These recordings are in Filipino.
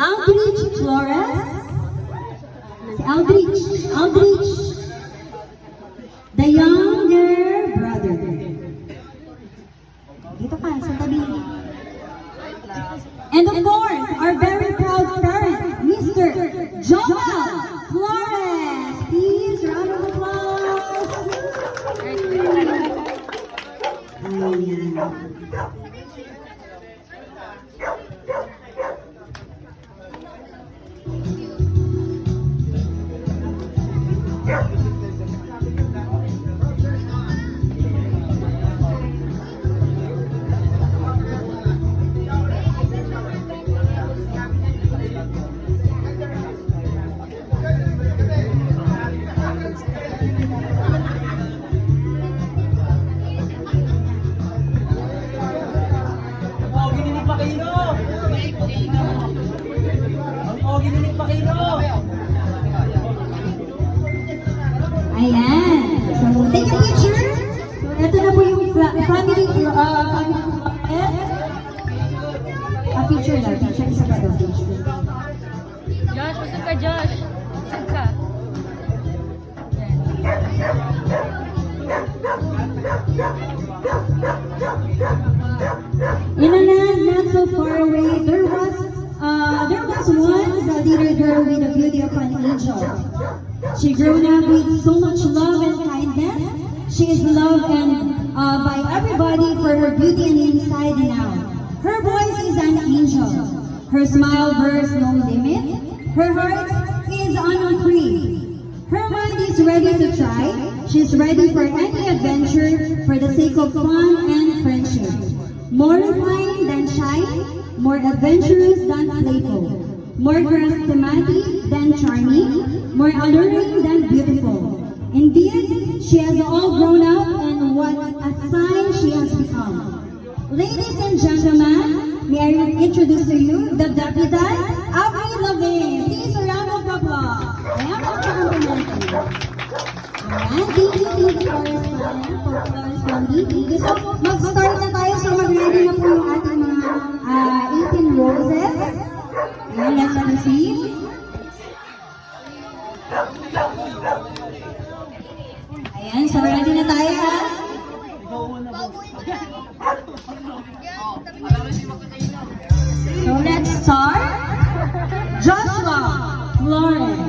Aldrich Flores. Si Aldrich. The younger brother. Dito ka, sa tabi. And of course, our very proud parent, Mr. Joel Flores. Please, round of applause. Ayan. Ayan. So, take a picture. So, ito na po yung family a picture lang. Picture isa pa daw. Josh, usap ka, Josh. Usap ka. In a land not so far away, there was once a little girl with the beauty of an angel. She grew up with so much love and kindness. She is loved and by everybody for her beauty and inside and out. Her voice is an angel. Her smile bears no limit. Her heart is unfree. Her mind is ready to try. She's ready for any adventure for the sake of fun and friendship. More refined than shy, more adventurous than playful, more charismatic than charming, more alluring than beautiful. Indeed, she has all grown up, and what a sign she has become. Ladies and gentlemen, may I introduce to you the Deputy, Avril Lavigne. Please, a round of applause. Ayan ang kakampimentin. Ayan, thank you, correspondent. So, mag-start na tayo. So, mag-ready na po yung ating mga 18 roses. Ayan, let's receive. Ayan, so ready na tayo, ha? So, let's start. Joshua Flores.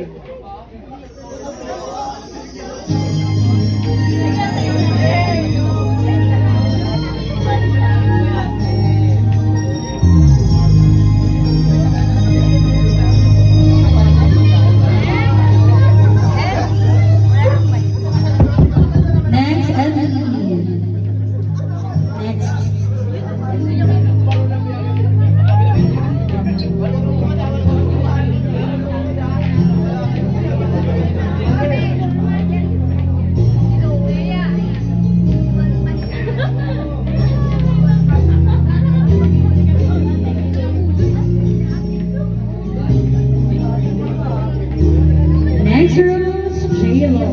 Next, Ellie. Next. Next Rose, J-Lo.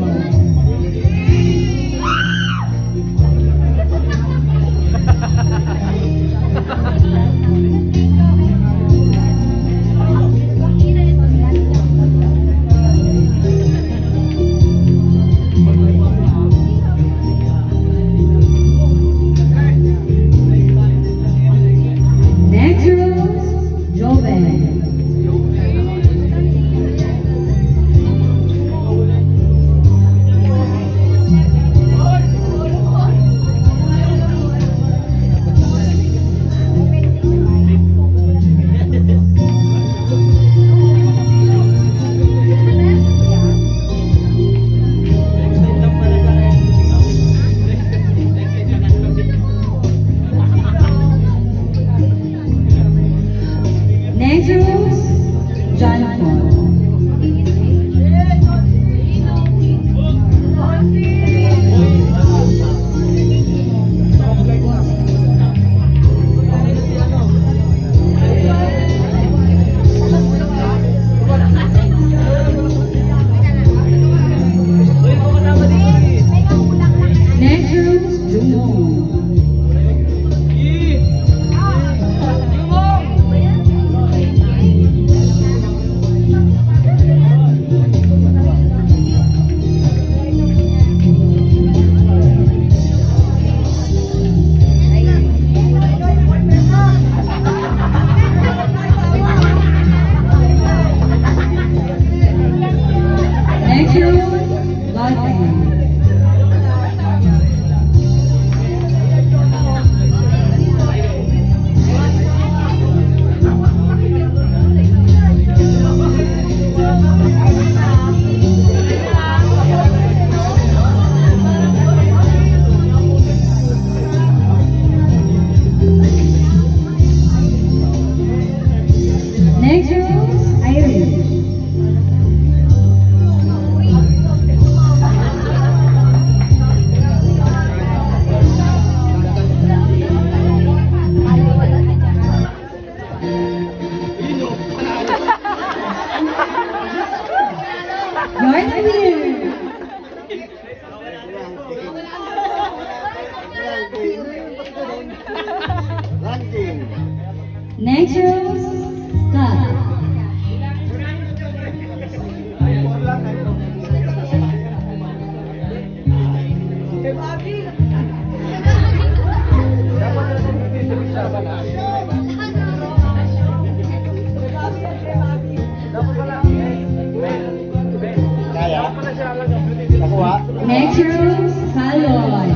Next Rose, Joven. Next Rose, John Paul. Next Rose, Jumong. Next Rose, Lotte. Next Rose, Iris. You're the winner. Next Rose, Scott. Next Rose, Kaloy.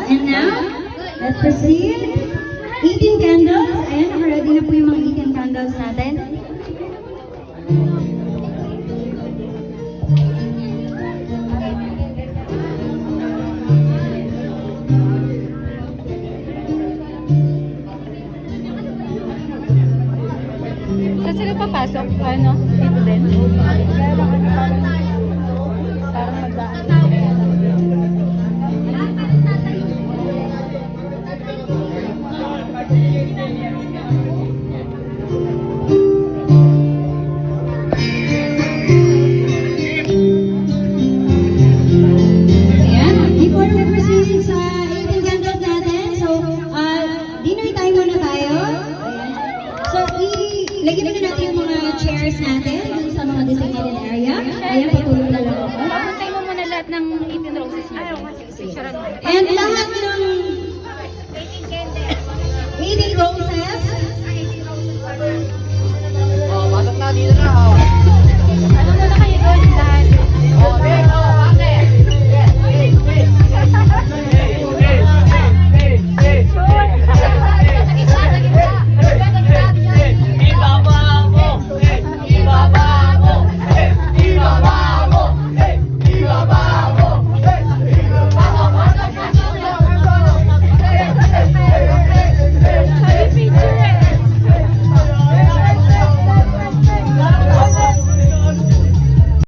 And now, let's proceed. 18 candles. Ayan, naka-ready na po yung mga 18 candles natin. Saan sila papasok? Ano? Dito din? Parang magdaan. Ayan, before we proceed sa 18 candles natin, so, dinner time muna tayo. Ayan. So, ilagay muna natin yung mga chairs natin dun sa mga designated area. Ayan, patulong na lang ako. Papuntay mo muna lahat ng 18 roses niya. Picturean mo. And